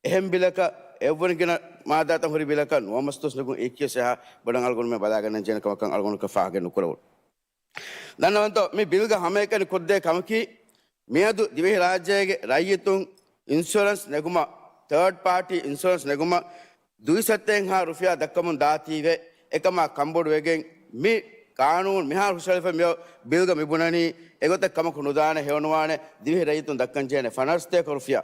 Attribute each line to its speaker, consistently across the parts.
Speaker 1: එහෙම් බිලක එවුණගෙන මාදාත හොරි බිලක නොමස්තුස් නගුන් ඒකිය සහ බඩන් අල්ගොන් මේ බලාගෙන ජනකමකන් අල්ගොන් කෆාගෙන නුකරවල් දන්නවන්තෝ මේ බිල්ග හැම එකන කොද්දේ කමකි මෙයදු දිවෙහි රාජ්‍යයේ රයිතුන් ඉන්ෂුරන්ස් නෙගුම තර්ඩ් පාර්ටි ඉන්ෂුරන්ස් නෙගුම දුයිසත්තෙන් හා රුපියා දක්කමුන් දාතීවේ එකම කම්බොඩ් වෙගෙන් මේ කානූන් මෙහා රුසල්ෆ මෙය බිල්ග මිබුණනි එගොත කමක නුදාන හෙවනවාන දිවෙහි රයිතුන් දක්කන් ජේන ෆනර්ස්තේ රුපියා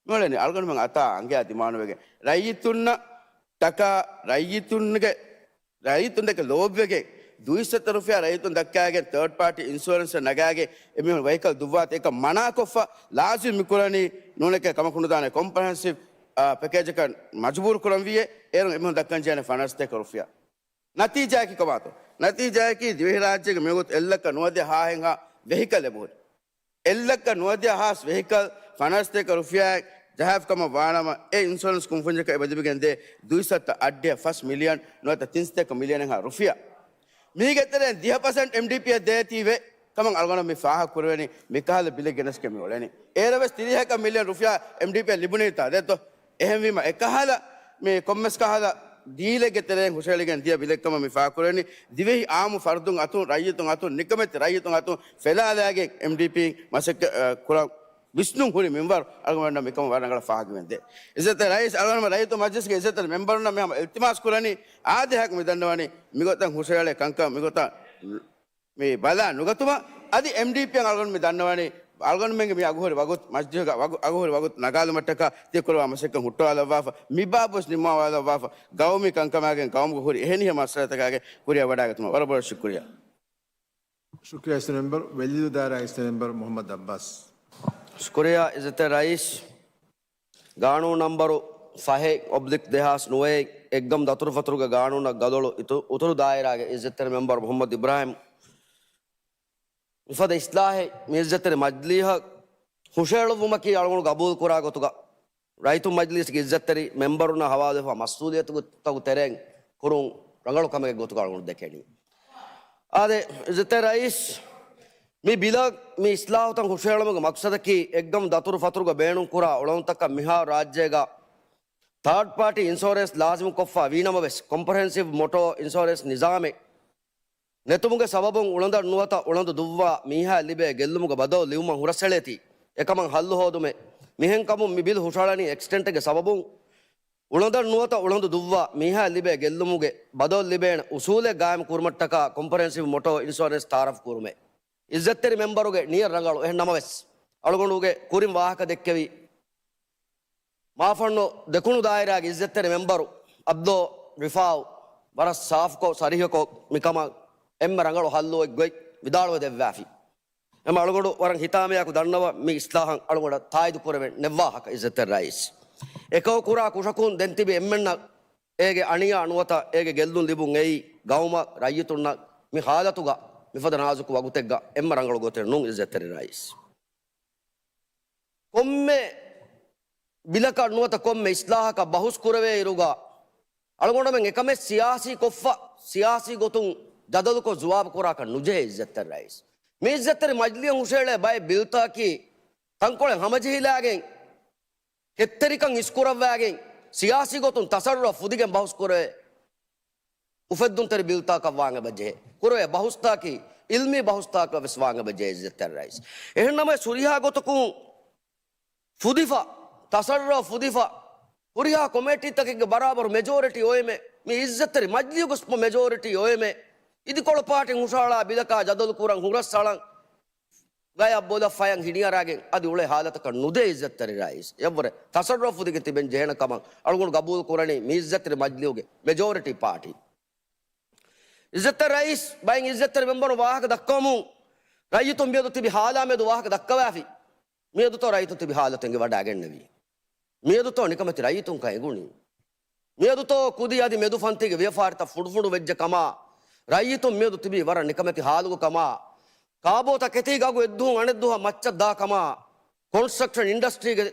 Speaker 1: මොලනේ අල්ගොන් මං අතා අංගේ අතිමාන වෙගෙන් රයිතුන්න තකා රයිතුන්නගේ රයිතුන්නක ලෝබ් වෙගෙන් දුයිසත රුපියා රයිතුන් දක්කාගේ තර්ඩ් පාර්ටි ඉන්ෂුරන්ස් නගාගේ එමෙ වෙහිකල් දුවාත එක මනාකොෆ ලාසිම් මිකුරණි නෝනක කමකුණු දාන කොම්ප්‍රහෙන්සිව් පැකේජ් එක මජබූර් කරන් වියේ එරන් එමෙ දක්කන් ජන ෆනර්ස් තේ රුපියා නතිජා කි කමාතෝ නතිජා කි දිවෙහි රාජ්‍යක මෙගොත් එල්ලක නොවදේ හාහෙන් හා වෙහිකල් ලැබුවෝ එල්ලක නොවදේ හාස් වෙහිකල් ෆනර්ස් තේ රුපියා ජහෆ් කම වානම ඒ ඉන්ෂුරන්ස් කුම්ෆුන්ජක එබදිබගෙන් දේ දුයිසත අඩ්ඩේ 1 මිලියන් නොත 33 මිලියන් හා රුපියා මීගෙතරෙන් 10% MDP දෙතිවේ කමං අල්ගොන මේ ෆාහ කුරවෙනි මිකහල බිල ගෙනස් කෙමි වලනේ ඒරවස් 30 මිලියන් රුපියා MDP ලිබුනේතා දෙතෝ එහෙම වීම එකහල මේ කොම්මස් කහල දීලෙගෙතරෙන් හුෂලිගෙන් දිය බිලකම මේ ෆාහ කුරවෙනි දිවෙහි ආමු ෆර්දුන් අතුන් රයිතුන් අතුන් නිකමෙත් රයිතුන් අතුන් ෆෙලාලාගේ MDP මසක කුරා විෂ්ණු හුරි මෙම්බර් අල්ගොන මේකම වරනගල ෆාහ ගෙන්දේ ඉසත රයිස් අල්ගොන රයිතු මජ්ලිස්ගේ ඉසත මෙම්බර් නම් මෙහම ඉල්තිමාස් කුරණි ආදහක් මෙදන්නවනි මිගොතන් හුෂයාලේ කංක මිගොතන් මේ බලා නුගතුම අදි MDP අල්ගොන මේ දන්නවනි අල්ගොන මෙන්ගේ මේ අගහොරි වගොත් මජ්ජික අගහොරි වගොත් නගාලු මට්ටක තියකරවා මසක හුට්ටවාලා වාෆ මිබාබස් නිමාවාලා වාෆ ගෞමි කංකමාගෙන් ගෞම හුරි එහෙනිය මස්සරතකගේ කුරියා වඩාගතුම වරබර ශුක්‍රියා
Speaker 2: शुक्रिया इस मेंबर वलीदार इस मेंबर मोहम्मद अब्बास
Speaker 3: शुक्रिया इज़्ज़त रईस गाणू नंबर 5/2009 एकदम दतुर फतुर का गाणू न गदोलो उतर दायरा के इज़्ज़त मेंबर मोहम्मद इब्राहिम इफ़द इस्लाह इज़्ज़त मजलिह हुशेल वुमकी अलगुण कबूल कुरा गोतुगा रईतु मजलिस की इज़्ज़त मेंबर न हवाले मसूलियत तगु तेरेंग कुरुं रंगलो कमे गोतुगा अलगुण देखेनी आदे इज़्ज़त रईस मी बिलग मी इस्लाह तंग हुशेल मग मकसद की एकदम दतुर फतुर का बेणु कुरा उड़न तक मिहा राज्य का थर्ड पार्टी इंश्योरेंस लाजम कोफा वीनम बेस कॉम्प्रहेंसिव मोटो इंश्योरेंस निजाम नेतुमुगे सबबं उळंद नुवता उळंद दुव्वा मीहा लिबे गेल्लुमुगे बदो लिवम हुरसळेती एकमं हल्लु होदुमे मिहें कमु मी बिल हुशाळनी एक्सटेंट गे सबबं उळंद नुवता उळंद दुव्वा मीहा लिबे गेल्लुमुगे बदो लिबेन उसूले Gayam कुर्मट्टका comprehensive motor insurance तारफ कुरुमे इज्जत्तेरी मेंबरुगे near रंगाळु एह नमवेस अळगोणुगे कुरिम वाहक देक्केवी माफण्णु दकुणु दायरागे इज्जत्तेरी मेंबरु अब्दो रिफाव वरस साफको सरिहको मिकम එම්ම රංගල හල්ලෝ එක් ගොයි විදාලව දෙව්වාෆි එම අලගොඩ වරන් හිතාමයක් දන්නව මේ ඉස්ලාහන් අලගොඩ තායිදු කරවෙන් නෙවාහක ඉස්සත රයිස් එකව කුරා කුෂකුන් දෙන්තිබි එම්මන්න ඒගේ අණිය අනුවත ඒගේ ගෙල්දුන් ලිබුන් එයි ගෞම රයිතුන්න මේ හාලතුගා මිෆද නාසුකු වගුතෙග්ග එම්ම රංගල ගොතේ නුන් ඉස්සත රයිස් කොම්මේ බිලක අනුවත කොම්මේ ඉස්ලාහක බහුස් කුරවේ ඉරුගා අලගොඩ මෙන් එකමේ සියාසි කොෆ්ෆා සියාසි ගොතුන් जदल को जवाब कोरा का नुजे इज्जत रईस मैं इज्जत मजलियं उशेले बाय बिलता की तंकोले हमजे हिलागे केत्तरिकं इस्कुरवागे सियासी गोतुन तसर्रुफ फुदिगे बहुस कुरे उफद्दुन तेरे बिलता का वांगे बजे कुरे बहुस्ता की इल्मी बहुस्ता का विस्वांगे बजे इज्जत रईस एहन में सुरिया गोतकु फुदिफा तसर्रुफ फुदिफा पुरिया कमेटी तक के बराबर मेजॉरिटी होए में मैं इज्जत मजलिय को मेजॉरिटी होए में इदी कोळ पाटे हुशाळा बिलका जदल कुरं हुरसळं गाय बोला फयं हिडियारागे अदि उळे हालत क नुदे इज्जत तरी राइस एवरे तसर्रुफ दिगे तिबेन जेहन कम अळगुण कबूल कुरणी मी इज्जत रे मजलियोगे मेजॉरिटी पार्टी इज्जत राइस बाइंग इज्जत रे मेंबर वाहक दक्कमु रायि तुम बेदु तिबि हाला में दु वाहक दक्कवाफी मेदु तो रायि तो तिबि हालतंगे वडागे नवी मेदु तो निकमति रायि तुम काय गुणी मेदु तो कुदी आदि मेदु फंतिगे वेफारता फुडफुडु वेज्ज कमा रईतु मेदु तिबी वर निकमति हालुगु कमा काबो तकेतिगागु एद्दु अणेद्दु मच्चद्दा कमा कंस्ट्रक्शन इंडस्ट्री गे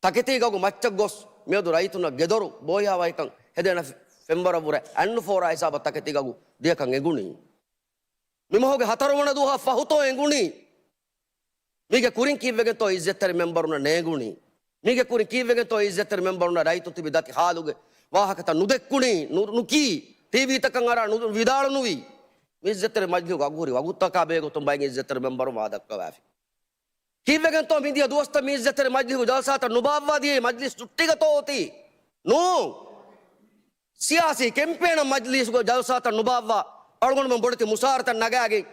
Speaker 3: तकेतिगागु मच्च गोस मेदु रईतुन गेदोरु बोया वैकं हेदेन फेंबर बुरे अन्न फोर हिसाब तकेतिगागु देकं एगुणी मिमहोगे हतरवण दुहा फहुतो एगुणी मीगे कुरिं किवेगे तो इज्जत्तरि मेंबरुन नेगुणी මීගේ කුරි කීවෙගේ තෝ ඉස්සතර මෙම්බර් උනා රයිතු තිබි දති හාලුගේ වාහකත නුදෙක්කුණි නුකී ටීවී තකන් අර විදාල නුවි මේ ඉස්සතර මජ්ලිස් ගගුරි වගුත්තකා බේගොතුම් බයිගේ ඉස්සතර මෙම්බර් වාදක්ක වාෆි කීවෙගෙන් තෝ මිදිය දෝස්ත මේ ඉස්සතර මජ්ලිස් ජල්සාත නුබාවවාදී මජ්ලිස් සුට්ටිගතෝති නෝ සියාසී කෙම්පේන මජ්ලිස් ජල්සාත නුබාවවා අලුගොණ මම බොඩති මුසාරත නගාගේ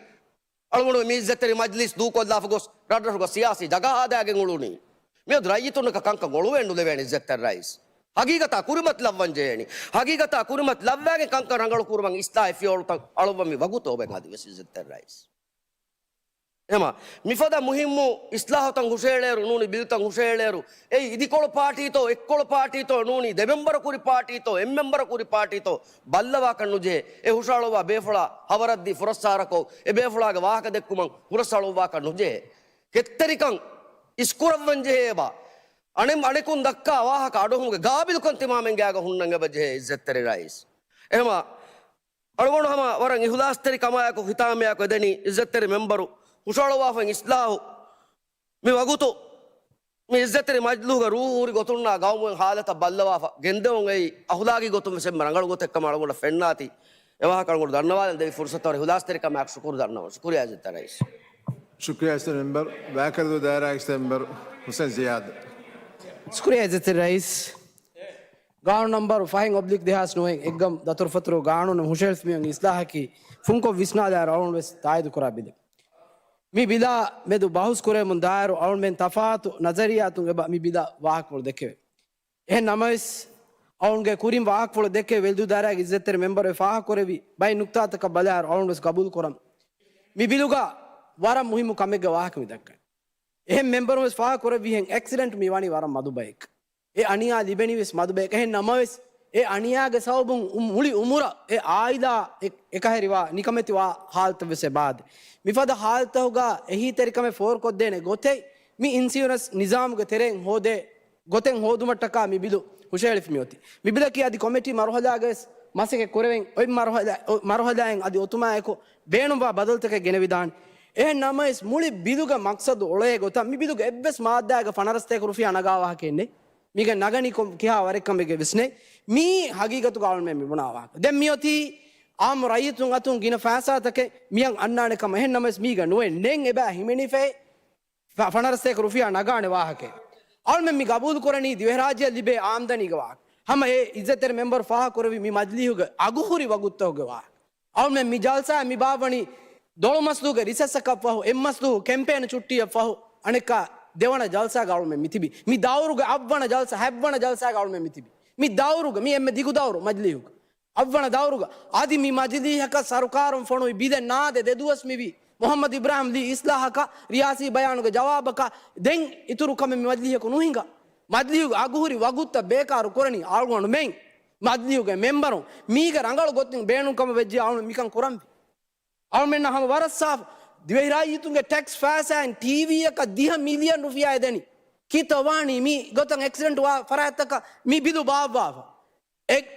Speaker 3: අලුගොණ මේ ඉස්සතර මජ්ලිස් දූකොල්ලාෆ ගොස් රඩරග සියාසී ජගා ආදාගෙන් උළුනි මේ රයිතුනක කංක ගොළුවෙන්ඩු දෙවැනි ඉස්සතර රයිස් හගීගත කුරුමත් ලව්වන්ජේනි හගීගත කුරුමත් ලව්වාගේ කංක රංගල කුරුමන් ඉස්තා ෆියෝල්ත අලුවමි වගුතෝ බෙන් ආදිවාසී ඉස්සතර රයිස් එම මිෆද මුහිම්මු ඉස්ලාහතන් හුෂේලේරු නූනි බිල්තන් හුෂේලේරු ඒ ඉදිකොළ පාටීතෝ එක්කොළ පාටීතෝ නූනි දෙමෙම්බර කුරි පාටීතෝ එම්මෙම්බර කුරි පාටීතෝ බල්ලවා කන්නුජේ ඒ හුෂාලෝවා බේෆලා හවරද්දි ෆුරස්සාරකෝ ඒ බේෆලාගේ වාහක දෙක්කුමන් හුරස්සාලෝවා කන්නුජේ කෙත්තරිකන් ඉස්කුරවන්ජේබා අනෙකුන් දක්කා වාහක අඩොහුගේ ගාබිදුකන් තිමාමෙන් ගෑග හුන්නංග බජේ ඉස්සෙත්තරි රයිස් එහෙම අරගොණ හම වරන් ඉහුලාස්තරි කමායක හිතාමයක් වෙදෙනි ඉස්සෙත්තරි මෙම්බරු හුෂාලෝවාෆෙන් ඉස්ලාහු මේ වගුතු මේ ඉස්සෙත්තරි මජ්ලුහුගේ රූහුරි ගොතුන්නා ගවමුවෙන් හාලත බල්ලවාෆ ගෙන්දෙවුන් ඒ අහුලාගේ ගොතුන් මෙසෙම් රංගල ගොත එක්කම අරගොණ ෆෙන්නාති එවාහ කරගොණ දන්නවාද දෙවි ෆුර්සතවර ඉහුලාස්තරි කමායක් ශුකුරු දන්නවා ශුක්‍රියා ඉස්සෙත්තරි රයිස්
Speaker 2: शुक्रिया इस्तेमाल मेंबर वैकल्दो दायरा इस्तेमाल मेंबर हुसैन जियाद
Speaker 4: शुक्रिया इज्जत रईस गाँव नंबर 5 ऑब्लिक देहास नोएं एकदम दतुर फतरो गाँव ने हुशेल्स में इस्लाह की फुंको विस्ना दायर और वेस तायद करा बिले मी बिला में दो बाहुस करे मुंदायर और में तफात नजरिया तुंगे मी बिला वाहक पर देखे ए नमस और उनके कुरीम वाहक पर देखे वेल्दू दायरा इज्जत मेंबर फाह करे भी भाई नुक्ता तक बलायर और वेस कबूल करम मी बिलुगा वारा मुहिम कमेगे वाहक में दक्कन එහෙන් මෙම්බර් වෙස් ෆා කර විහෙන් ඇක්සිඩන්ට් මේවානි වරම් මදුබයික් ඒ අනියා ලිබෙනි වෙස් මදුබයික් එහෙන් නමවෙස් ඒ අනියාගේ සවබුන් මුලි උමුර ඒ ආයිදා එක හැරිවා නිකමෙතිවා හාල්ත වෙස් බාද මිෆද හාල්ත හොගා එහි තරිකම ෆෝර් කොත් දෙනේ ගොතේ මි ඉන්සියරන්ස් නිසාම්ගේ තෙරෙන් හොදේ ගොතෙන් හොදුමට්ටකා මි බිලු හුෂේලිෆ් මියොති මි බිල කි අදි කොමිටි මරහදාගේ මාසෙක කොරෙන් ඔයි මරහදාෙන් අදි ඔතුමායකෝ බේනුවා බදල්තක ගෙන විදාන ඒ නමයිස් මුලි බිදුග මක්සද ඔලේ ගොත මි බිදුග එබ්බස් මාද්දායක ෆනරස්තේක රුෆිය අනගාවා කියන්නේ මිග නගනි කොම් කියා වරෙක්කම් මෙගේ විස්නේ මී හගීගතු ගාවල් මෙ මිබුණාවා දැන් මියොති ආම් රයිතුන් අතුන් ගින ෆාසාතක මියන් අන්නානේ කම එහෙන් නමයිස් මීග නොේ නෙන් එබා හිමිනිෆේ ෆනරස්තේක රුෆිය අනගානේ වාහකේ අවල් මෙ මි ගබූල් කරණී දිවෙ රාජ්‍ය ලිබේ ආම්දනි ගවා හම ඒ ඉజ్జතර මෙම්බර් ෆාහ කරවි මි මජ්ලිහුග අගුහුරි වගුත්තෝග වා අවල් මෙ මි ජල්සා මි බාවණි දොළ මස්ලුග රිසස්සකක් වහු එම්මස්ලු කැම්පේන චුට්ටිය වහු අනෙක දෙවන ජල්සා ගවල් මෙ මිතිබි මි දවරුග අවවන ජල්සා හැබ්වන ජල්සා ගවල් මෙ මිතිබි මි දවරුග මි එම්මෙ දිගු දවරු මජ්ලිහුග අවවන දවරුග ආදි මි මජ්ලිහක සරුකාරම් ෆොනුයි බිද නාද දෙදුවස් මිවි මොහම්මද් ඉබ්‍රාහිම් ලී ඉස්ලාහක රියාසි බයානුග ජවාබක දෙන් ඉතුරු කම මි මජ්ලිහක නුහිඟ මජ්ලිහුග අගුහුරි වගුත්ත බේකාරු කරණි ආල්ගොණු මෙන් මජ්ලිහුග මෙම්බරු මීග රංගල ගොත්තින් බේනුකම වෙජ්ජි ආවුන මිකන් කරම්බි අවමෙන්න හම වරස්සාාව දිවහිරායිතුන්ගේ ටෙක්ස් ෆෑසෑන් ටීවී එක 10 මිලියන් රුපියා දෙනි කිතවානි මි ගොතන් එක්සිඩන්ට් වා ෆරාතක මි බිදු බාවාව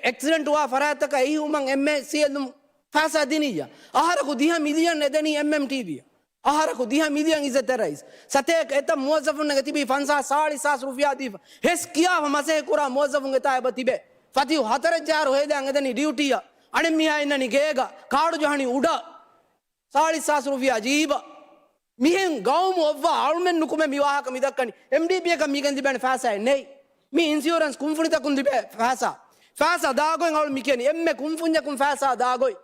Speaker 4: එක්සිඩන්ට් වා ෆරාතක එහි උමන් එම්මේ සියලුම් ෆෑසා දිනිය ආහාරකු 10 මිලියන් එදෙනි එම්එම් ටීවී ආහාරකු 10 මිලියන් ඉසතරයිස් සතේක එත මුවසෆුන්ගේ තිබි ෆන්සා 400 රුපියා දීව හෙස් කියාව මසේ කුරා මුවසෆුන්ගේ තායබ තිබේ ෆතිහ් 4000 හොයදන් එදෙනි ඩියුටිය අනේ මියා ඉන්නනි ගේග කාඩු ජහනි උඩ 40,000 रुपया अजीब मिहें गाँव में अव्वा आलमें नुकुमे मिवाह का मिदक्कनी एमडीपी का मिगन दिबेन फैसा है नहीं मी इंश्योरेंस कुंफुनी तक दिबे फैसा दागोय आल मिकेनी एम्मे कुंफुन्या कुं फैसा दागोय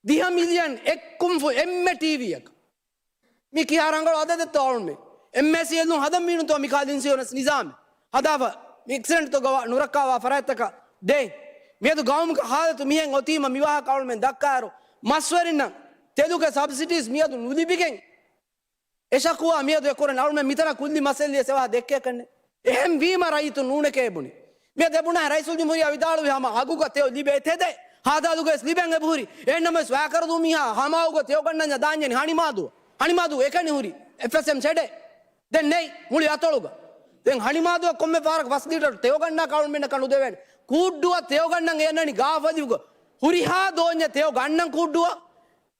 Speaker 4: 10 मिलियन एक कुंफु एम्मे टीवी एक मी किया रंगल आदे दे तौल में एम्मे सीएलनु हदम मीनु तो मिकाल इंश्योरेंस निजाम हदावा एक्सीडेंट तो गवा नुरक्कावा फरायत का दे मैं तो गाँव का हालत मिहें ओती म मिवाह काल में दक्कारो मस्वरिन तेलुगे सब्सिडीज मियादु नुलिबिගෙන් එෂකුවා මියදු එකොරන අවුල් මේ මිතර කුල්ලි මසෙල්ලිය සේවා දෙක්කේ කන්නේ එහෙම් වීම රයිතු නූනකේ බුනි මේ දෙබුණ රයිසුල් ජුමුරියා විදාලු හම අගුග තේ ලිබේ තෙදේ හාදාලුගේ ස්ලිබෙන් එබුරි එන්නම ස්වාකර දු මිහා හමාවුග තේ ගන්නන දාන්නේ හනිමාදු එකනි හුරි FSM සෙඩේ දැන් නේ මුලි අතලුග දැන් හනිමාදු කොම්මේ පාරක් වස් ලීටර් තේ ගන්න කවුල් මෙන්න කණු දෙවෙන් කුඩ්ඩුව තේ ගන්නන් එන්නනි ගාවදිුග හුරිහා දෝඤ්ඤ තේ ගන්නන් කුඩ්ඩුව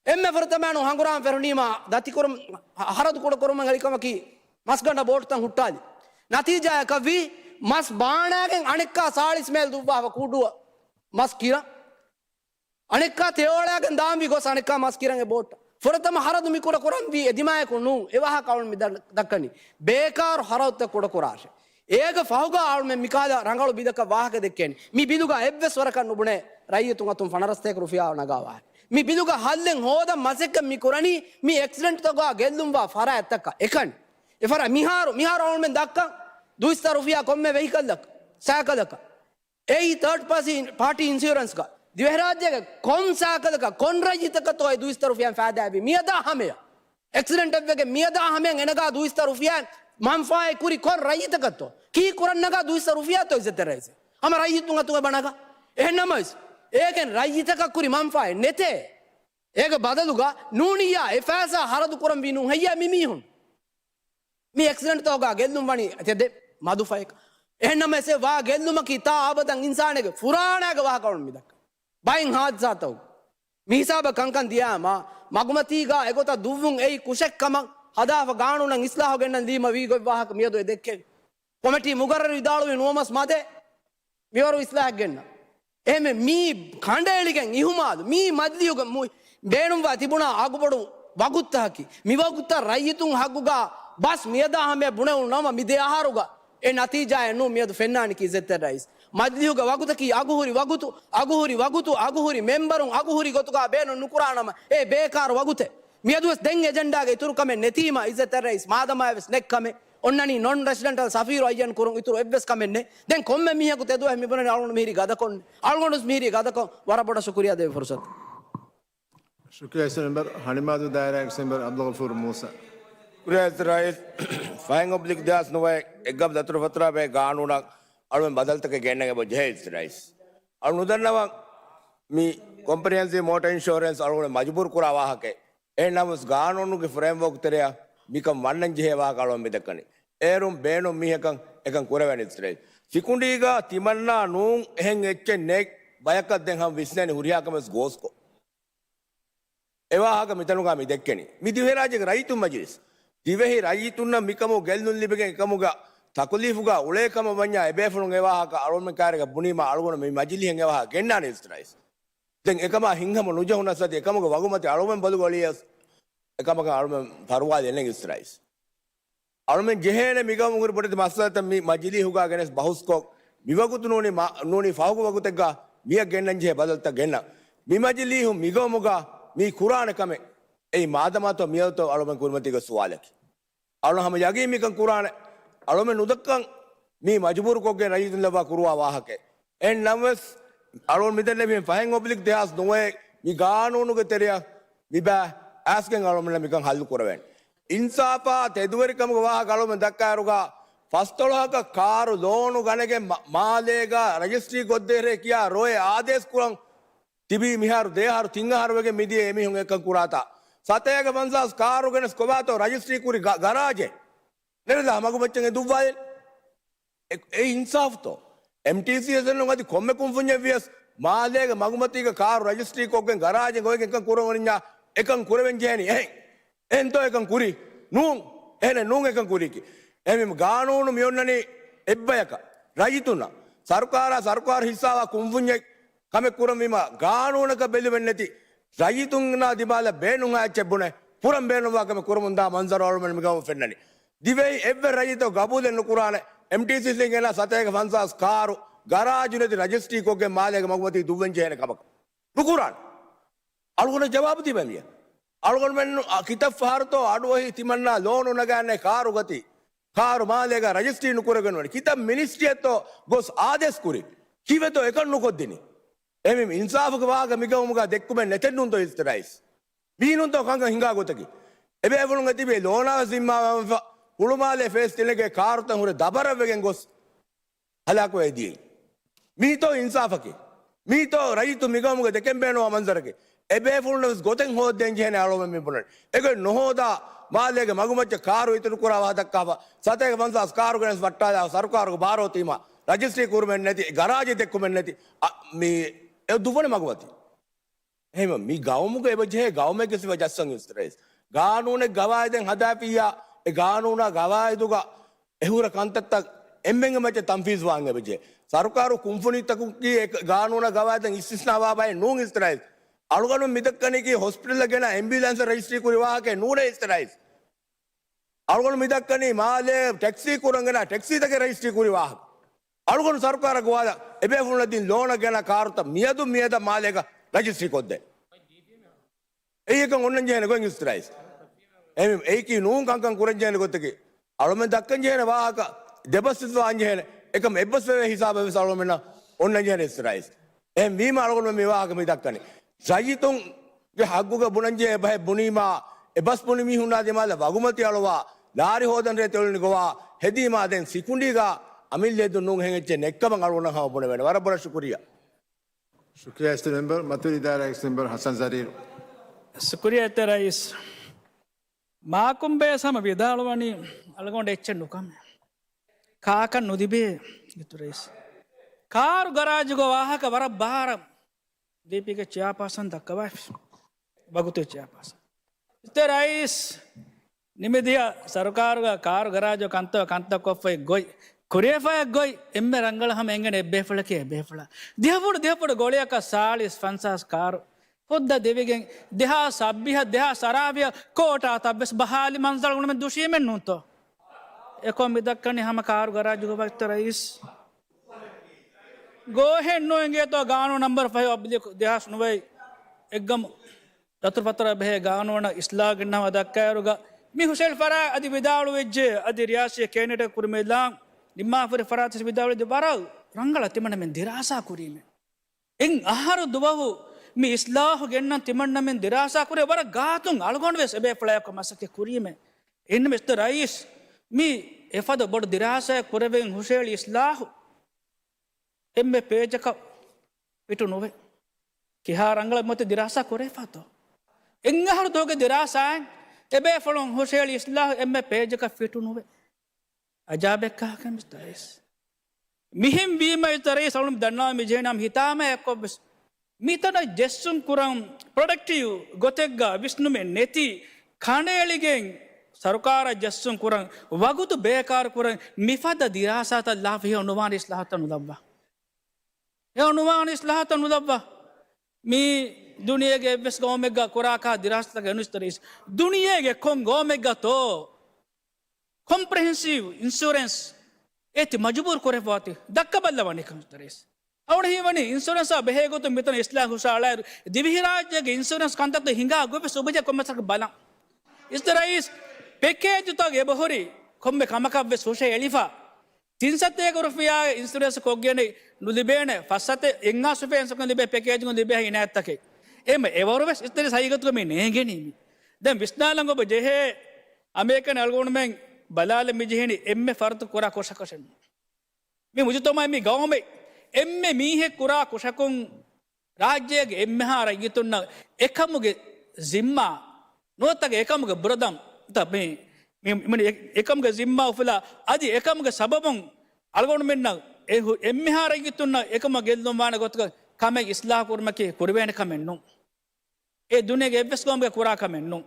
Speaker 4: එම්මෙ වර්තමාන හංගුරාම් ෆෙරුනීමා දතිකුරම් හරදු කොට කරම ගලිකමකි මස්ගණ්ඩ බෝට්තන් හුට්ටාලි නතිජාය කවි මස් බාණෑගෙන් අනෙක්කා සාලිස්මේල් දුබ්බාව කුඩුව මස් කිර අනෙක්කා තෙවෝලයාගෙන් දාම්වි ගොස් අනෙක්කා මස් කිරගේ බෝට්ට ොරතම හරදු මිකුර කොරන්දී එදිමායකු නු එවහ කවුන් මි දක්කනි බේකාර හරවත්ත කොඩ කොරාශ ඒක ෆහුග ආල්ම මිකාද රංගලු බිදක වාහක දෙක්කෙන් මි බිදුග එබ්වෙස් වරකන් නුබුණේ රයිතුන් අතුන් ෆනරස්තයක රුෆියාව නගාවාහ මි බිදුග හල්ලෙන් හෝද මසෙක්ක මිකුරණි මි එක්සිඩන්ට් තගා ගෙල්ලුම්වා ෆර ඇත්තක්ක එකන් එෆර මිහාර අවුල්මෙන් දක්කන් දුස්ත රුෆියා කොම්මෙ වෙහිකල්ලක් සෑකලක ඒ තර්ඩ් පාටි ඉන්සියරන්ස් ක දිවහරාජ්‍යක කොන් සාකලක කොන් රජිතකතෝයි දුස්ත රුෆියන් ෆෑදෑවි මියදා හමය එක්සිඩන්ට් එකේ මියදා හමෙන් එනගා දුස්ත රුෆියන් මම්ෆායි කුරි කොන් රජිතකතෝ කී කුරන්නගා දුස්ත රුෆියා තෝ ඉස්සතර රයිස හම රජිතුන් අතුව බණක එහෙන්නමයිස් ඒකෙන් රජිතක කුරි මම්ෆායි නෙතේ ඒක බදලුගා නූනියා එෆෑසා හරදු කරම් විනු හයියා මිමිහුන් මේ එක්සිඩන්ට් තෝගා ගෙල්ලුම් වනි ඇතෙද මදුෆයික එහෙන්නම එසේ වා ගෙල්ලුම කිතා ආබදන් ඉන්සානෙක ෆුරාණාග වා කවුන් මිදක් බයින් හාත්සාතව මිහිසාබ කංකන් දියාම මගුමතීගා එගොත දුවුන් එයි කුෂෙක්කම හදාව ගානුනන් ඉස්ලාහ ගෙන්නන් දීම වී ගොයි වාහක මියදො දෙක්කේ කොමිටි මුගරර විදාළුවේ නුවමස් මදේ මිවරු ඉස්ලාහ ගෙන්න එහෙම මී කණ්ඩායලිගෙන් ඉහුමාද මී මද්ලියුග බේනුම්වා තිබුණා ආගුපඩු වගුත්තහකි මිවගුත්තා රයිතුන් හගුගා බස් මියදා හමේ බුණෙවුන් නම මිදේ ආහාරුගා ඒ නතිජාය නු මියදු ෆෙන්නානි කි සෙත්තර රයිස් මද්ලියුග වගුතකි අගුහුරි වගුතු මෙම්බරුන් අගුහුරි ගොතුගා බේනු නුකුරානම ඒ බේකාර වගුතේ මියදුවස් දෙන් එජෙන්ඩාගේ ඉතුරුකමෙන් නැතිම ඉස්සතර රයිස් මාදමායවස් නෙක්කමේ ඔන්නනි නොන් රෙසිඩෙන්ටල් සෆීරෝ අයන් කුරුන් ඉතුරු එබ්බස් කමෙන්නේ දැන් කොම්මෙ මියකු තෙදුව මිබුනේ අලුණු මිහිරි ගදකොන් අලුණුස් මිහිරි ගදකොන් වරබඩ ශුක්‍රියා දෙව ෆුර්සත්
Speaker 2: शुक्रिया एसटी मेंबर हनीमादू दायरा x member Abdul Ghafoor Musa
Speaker 5: Kurez Rais, Fang Oblik Das Noe, Egab the Trufatra by Ganuna, Alun Badaltaka Ganang about Jails Rais. Alundanava, me comprehensive motor insurance, Alun Majbur Kurawahake, and I was Ganonu framework Terea, become one and Jeva Kalon Midakani. Erum Beno Mihakan, Ekan Kuravan it's right. Sikundiga, Timanna, Noon, Hang Echen Neck, Bayaka Denham Visnan, Huriakamas Gosko. Evaha Mitanugami Dekani. Midiverajak right to Majis. Divehi Rajituna Mikamo Gelun Libigan Kamuga, Takulifuga, Ulekama Vanya, Ebefun Evaka, Aron Karaka, Bunima, Algon, Majili and Eva, Gendan is rice. Then Ekama Hingham Nujana said, Ekamaga Wagumati, Aroman Balugolias, Ekamaga Arman Parwa, the Nengis rice. Arman Jehan and Migam would put the Masata Majili Huga against Bahusko, Mivakutuni, Noni Fagutega, Mia Genanje, Badalta Gena, Mimajili, Migomuga, Mi Kurana Kame. ඒ මාදමතෝ මියතෝ අලොමෙන් කුරුමතික සුවාලකි අලොම යගී මිකන් කුරාන අලොමෙන් උදක්කන් මේ මජබූර් කොගේ රයිතුන් ලබා කුරුවා වාහකේ එන් නම්වස් අලොන් මිදෙන්නේ මේ fine oblique දෙහස් නොවේ මි ගානෝනුගේ තෙරිය මිබා ආස්කෙන් අලොමෙන් මිකන් හල්ලු කරවෙන් ඉන්සාපා තෙදුවරිකම වාහක අලොමෙන් දක්කාරුගා ෆස්තොලහක කාරු ලෝනු ගණගේ මාලේගා රජිස්ට්‍රි ගොද්දේරේ කියා රෝයේ ආදේශ කුරන් තිබී මිහාරු දේහාරු තිංගහාරු වගේ මිදියේ එමිහුන් එක්ක කුරාතා Satega Manzas car against Kovato, registry Kuri garage. Never Magumachang Duval in Safto. MTC is the Comecum Funjavias, Maleg, Magumatica car, registry cook and garage and going and Kurania, Ekan Kuravan Jenny, eh? Ento Ekan Kuri, Noon, and a Noon Ekan Kuriki. Emim Gano, Mionani, Ebeka, Rajituna, Sarkar, Hisawa, Kumfunjak, Kamekuramima, Gano Naka Belivenetti. Rajitungna Dibala Benunga Chebune, Puram Benuvaka Kurumunda, Manzar Orman Migam Fenani. Dive ever Rajito Gabul and Nukurane, MTC Singana Sataka Vansas car, garage, the registry coke and Malag Magwati Duvenja and Kabak. Nukuran. Algona Jawab Dibemia. Algonman Akita Farto, Adway Timana, Lono Nagane, Karugati, Kar Malega, registry Nukuragan, Kita Ministriato goes Ades Kuri, Kiveto Ekan Nukodini. Emim Insafaka Migamuga, Dekuman, Netenundo is the rice. Binunto Kanga Hingagotaki. Ebe Evangatibe, Lona Zima, Ulumale face Telega Karta, who Dabara Vegangos Halakwe. Mito Insafaki. Mito, Raito Migamuga, the Kembeno Manzaraki. Ebe Fulness Goten Ho Denjan Alomimpuner. Ego Nohoda, Malega, Magumacha Karu, Itukura, Kava, Sataka Vansas, Karugan, Vatala, Sarkar, Baro Tima, Registry Kurman Neti, Garage Dekumaneti, me. දුවන මගවති එහෙම මේ ගවමුක එබජේ ගවමක කිසිව ජස්සන් ඉස්තරයිස් ගානෝනේ ගවායිදෙන් හදාපියා ඒ ගානෝනා ගවායිදුග එහුර කන්තත්ත ಎಂಬೆಂಗ ಮಚ್ಚ ತಂಫೀಸ್ ವಾಂಗ ಬಜೆ ಸರ್ಕಾರು ಕುಂಫುನಿ ತಕುಕಿ ಗಾನೂನ ಗವಾದ ಇಸ್ತಿಸ್ನಾವಾ ಬಾಯ್ ನೂಂಗ್ ಇಸ್ತ್ರೈಸ್ ಅಳುಗನು ಮಿದಕ್ಕನಿಗೆ hospital ಗೆನ ambulance registry ಕುರಿ ವಾಹಕೆ ನೂಡೆ ಇಸ್ತ್ರೈಸ್ ಅಳುಗನು ಮಿದಕ್ಕನಿ ಮಾಲೆ taxi ಕುರಂಗನ taxi ತಗೆ registry ಕುರಿ ವಾಹಕ ಅಳುಗನು ಸರ್ಕಾರ ಗವಾದ ಎಬೆ ಫುಲ್ಲದಿನ್ ಲೋನ ಗೆನ ಕಾರುತ ಮಿಯದ ಮಾಲೆಗ registry ಕೊದ್ದೆ ඒක ඔන්න ජයන ගොන් ස්ත්‍රයිස් එම ඒක නූන් කංකන් කුරන් ජයන ගොත්තකි අලුමෙන් දක්කන් ජයන වාහක දෙබස්සිත වාංජයන එක මෙබ්බස් වේ හිසාබ වේ සලුමෙන් ඔන්න ජයන ස්ත්‍රයිස් එම් වීම අලුගොන් මේ වාහක මේ දක්කනේ ජයිතුන් ගේ හග්ගුක බුණන් ජය බහ බුනීමා එබස් බුනිමි හුනා දෙමාල වගුමති අලවා ලාරි හොදන් රේ තෙල්නි ගවා හෙදීමා දැන් සිකුණ්ඩීගා අමිල්ලේ දුන්නුන් හෙගෙච්ච නෙක්කම අලුගොන් හව බොන වෙන වරබර ශුක්‍රියා
Speaker 2: शुक्रिया स्टेट मेंबर मतूरी दायरा स्टेट मेंबर हसन जरीर
Speaker 6: शुक्रिया रईस माकुंबे सम विधालवनी अलगोंड एच्चंडुकम काक नुदिबे गितु रईस कारू गराज गो वाहक वर बार दीपिक चेयरपर्सन दक्कवा बगुते चेयरपर्सन इते रईस निमिदिया सरकार गा कारू गराज कंत कोफे गोई कुरेफा गोई एम्मे रंगल हम एंगने बेफल के बेफल देहपुड़ गोलिया का 40-50 कार खुद देविगे देहा सभ्य देहा सराव्य कोटा तबस बहाली मंजर में दुशी में नू तो एको मिदक्कनी हम कार गराज गो वक्त रईस गो है नोएंगे तो गानो नंबर 5 ऑब्लिक देहा सुनवाई एकदम तत्रपत्र बे गानो न इस्लाह गिन्ना वदक्करुगा मी हुसैन फरा अदि विदाळु वेज्जे अदि रियासी कैनेडा कुरमेला निम्मा फरे फरात विदाळु दे बारा रंगल तिमण में दिरासा कुरी में इन आहार दुबहु मी इस्लाह ගෙන්න තිමන්න මෙන් දිරාසා කුරේ වර ගාතුන් අලගොන් වෙස් එබේ ෆ්ලෑක මසකේ කුරීමේ ඉන්න මිස්ටර් රයිස් मी එෆද බොඩ දිරාසා කුරෙවෙන් හුසේල් ඉස්ලාහ එම්මේ පේජක පිටු නොවේ කිහා රංගල මත දිරාසා කුරේ ෆතෝ එංගහර දෝගේ දිරාසා එබේ ෆලොන් හුසේල් ඉස්ලාහ එම්මේ පේජක පිටු නොවේ අජාබෙක් කහක මිස්ටර් රයිස් මිහිම් වීම මිස්ටර් රයිස් අලුම් දන්නා මිජේනම් හිතාම එක්කොබස් मीतन जेस्सुन कुरम प्रोडक्टिव गोतेग्गा विष्णु में नेति खानेलिगे सरकार जेस्सुन कुरम वगुत बेकार कुरम मिफद दिरासात लाभ हे अनुमान इस्लाहत नुदब्बा हे अनुमान इस्लाहत नुदब्बा मी दुनिया के बेस गोमेगा कुराका दिरासत के अनुस्तरीस दुनिया के कोम गोमेगा तो कॉम्प्रिहेंसिव इंश्योरेंस एति मजबूर करे पाती दक्का बल्लवानी कंस्तरीस ಅವಡ ಹೀವನಿ ಇನ್ಶೂರೆನ್ಸ್ ಬೆಹೆಗೋತು ಮಿತನ ಇಸ್ಲಾ ಹುಷಾಳ ದಿವಿರಾಜ್ಯಗೆ ಇನ್ಶೂರೆನ್ಸ್ ಕಂತಕ್ಕೆ ಹಿಂಗ ಗೋಪೆ ಸುಬಜ ಕೊಮ್ಮಸಕ ಬಲ ಇಸ್ದರೈಸ್ ಪ್ಯಾಕೇಜ್ ತಗೆ ಬಹುರಿ ಕೊಮ್ಮೆ ಕಮಕವ್ವೆ ಸೋಶೆ ಎಲಿಫಾ 301 ರುಪಾಯ ಇನ್ಶೂರೆನ್ಸ್ ಕೊಗ್ಗೆನೆ ನುಲಿಬೇನೆ ಫಸತೆ ಎಂಗಾ ಸುಫೆನ್ಸ್ ಕ ಲಿಬೆ ಪ್ಯಾಕೇಜ್ ಗ ಲಿಬೆ ಹಿನಾತ್ತಕೆ ಎಮ ಎವರವೆಸ್ ಇಸ್ದರಿ ಸೈಗತು ಮೆ ನೇಗೆನಿ ದೆಂ ವಿಸ್ನಾಲಂಗ ಒಬ್ಬ ಜೆಹೆ ಅಮೇರಿಕನ್ ಅಲ್ಗೋಣ ಮೆಂ ಬಲಾಲ ಮಿಜೆಹಿನಿ ಎಮ್ಮೆ ಫರ್ತ್ ಕೊರಾ ಕೋಶಕಶನ್ ಮಿ ಮುಜತೋಮೈ ಮಿ ಗೌಮೆ එම්මෙ මීහෙ කුරා කුෂකුන් රාජ්‍යයේ එම්මෙ හා රයිතුන්න එකමුගේ zimma නොතගේ එකමුගේ බුරදම් තපේ මේ එකමුගේ zimma උෆලා අදි එකමුගේ සබබුන් අල්ගොණ මෙන්න එම්මෙ හා රයිතුන්න එකම ගෙල්ලොම් වාන ගොතක කම ඉස්ලාහ කුර්මකේ කුරවේන කමෙන්නු ඒ දුනේගේ එබ්බස් ගොම්ගේ කුරා කමෙන්නු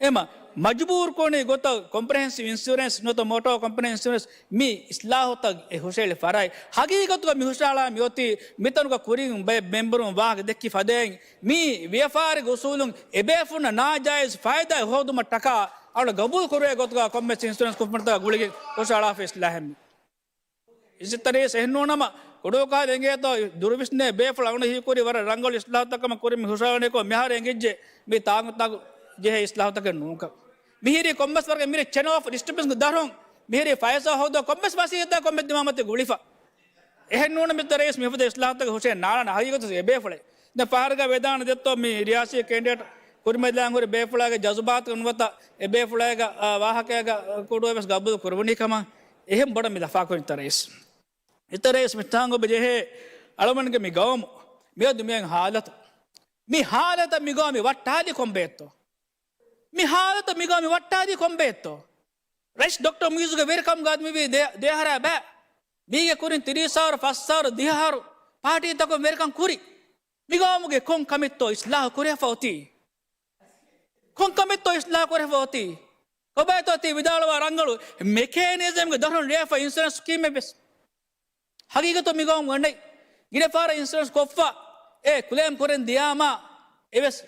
Speaker 6: එම मजबूर कोने गोता कॉम्प्रिहेंसिव इंश्योरेंस नो तो मोटो कंपनी इंश्योरेंस मी इस्लाह तक ए होशेल फराय हकीकत को मी होशाला मियोती मितन को कुरिंग बे मेंबर वाग देखि फदेंग मी व्यापार गोसुलुंग एबेफुन नाजायज फायदा होदुम टका और गबूल करे गोत का कॉम्प्रिहेंसिव इंश्योरेंस को पड़ता गुली होशाला फे इस्लाह में इस तरह से नमा कोडो का देंगे तो दुर्विष्णे बेफल ही कोरी वर रंगल इस्लाह तक म कोरी होशाले को मेहारेंगे जे मी तांग तक जे है इस्लाह तक नुका मिहिरी कॉम्बस वर्ग मेरे चैन ऑफ डिस्टर्बेंस दारों मिहिरी फायसा हो दो कॉम्बस वासी होता कॉम्बस दिमामते गुलिफा एह नून में तरह इसमें फुदे इस्लाह तक होशे नाना हाई को तो बेफले न पार का वेदान देतो मी रियासी कैंडिडेट कुरमेलांगुर बेफला के जज्बात उनवता ए बेफला का वाह के कोडो बस गब्बु कुरबनी कमा एहम बड़ा मिलफा को तरह इस मिठांगो बजे है अलमन के मी गांव मी दुमिया हालत मी गांव में वट्टाली कोंबेतो मी हालत मिगा मी वट्टादी ಕೊಂಬೇತ್ತು ರೈಸ್ ಡಾಕ್ಟರ್ ಮ್ಯೂಸಿಕ್ ವೆಲ್ಕಮ್ ಗಾದ್ಮಿ ವಿ ದೇಹರ ಬಾ ಮೀಗೆ ಕುರಿನ್ 30000 5000 ದಿಹಾರು ಪಾರ್ಟಿ ತಕೋ ವೆಲ್ಕಮ್ ಕುರಿ मिगा मुगे कों कमितो इस्लाह करे फौती कों कमितो इस्लाह करे फौती ඔබයිතෝ ති විදාලවා රංගලු මෙකේනිසම්ග දරුන් රේෆ ඉන්සුරන්ස් ස්කීම් බෙස් හගීගතු මිගවම් වන්නයි ගිරපාර ඉන්සුරන්ස් කොෆ්ෆා කුලේම් කොරෙන් දියාමා එවස්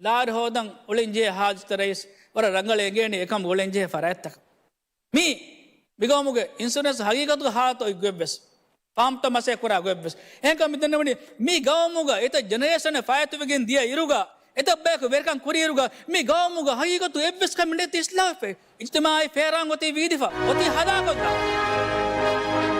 Speaker 6: ලාඩ හෝදන් ඔලින්ජේ හාජතරයිස් වර රංගලේගේන එකම් ඔලින්ජේ ෆරඇත්තක මී මිගවමුගේ ඉන්සුරන්ස් හගීගතු හාතෝ ඉග්වෙබ්බෙස් පාම්ත මසය කොරා ගොබ්බෙස් ඒක මිතන්නවනි මී ගවමුග එත ජනරේෂන ෆයතුවගෙන් දිය ඉරුගා එත බෑක වෙරකන් කුරියරුගා මේ ගවමුග හගීගතු එබ්බෙස් කමිඩේ තිස්ලාෆේ ඉජ්තමායි ෆේරාන් ඔති වීදිෆා ඔති හදාගොත්තා